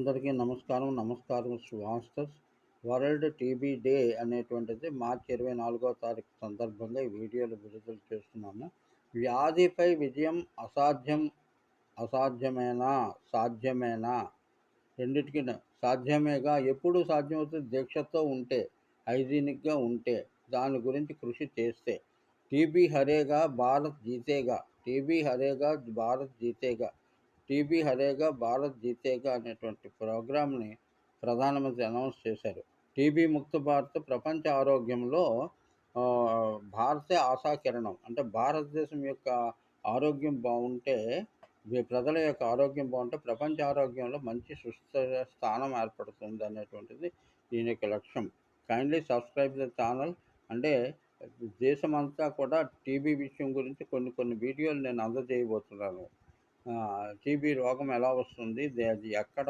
అందరికీ నమస్కారం Srivastav. World TB day అనేటువంటిది మార్చి 24వ తారీఖు సందర్భంగా ఈ వీడియోలు విడుదల చేస్తున్నాము. వ్యాధిపై విజయం అసాధ్యమేనా? సాధ్యమేనా? రెండిటికి సాధ్యమేగా. ఎప్పుడు సాధ్యమవుతుంది? దీక్షతో ఉంటే, హైజీనిక్గా ఉంటే, దాని గురించి కృషి చేస్తే. టీబీ హరేగా భారత్ జీతేగా, టీబీ హరేగా భారత్ జీతేగా, టీబీ హరేగా భారత్ జీతేగా అనేటువంటి ప్రోగ్రామ్ని ప్రధానమంత్రి అనౌన్స్ చేశారు. టీబీ ముక్త భారత్ ప్రపంచ ఆరోగ్యంలో భారతే ఆశాకిరణం. అంటే భారతదేశం యొక్క ఆరోగ్యం బాగుంటే, ప్రజల యొక్క ఆరోగ్యం బాగుంటే ప్రపంచ ఆరోగ్యంలో మంచి సుస్థిర స్థానం ఏర్పడుతుంది అనేటువంటిది దీని యొక్క లక్ష్యం. Kindly subscribe the channel. అంటే దేశమంతా కూడా టీబీ విషయం గురించి కొన్ని వీడియోలు నేను అందజేయబోతున్నాను. టీబీ రోగం ఎలా వస్తుంది, అది ఎక్కడ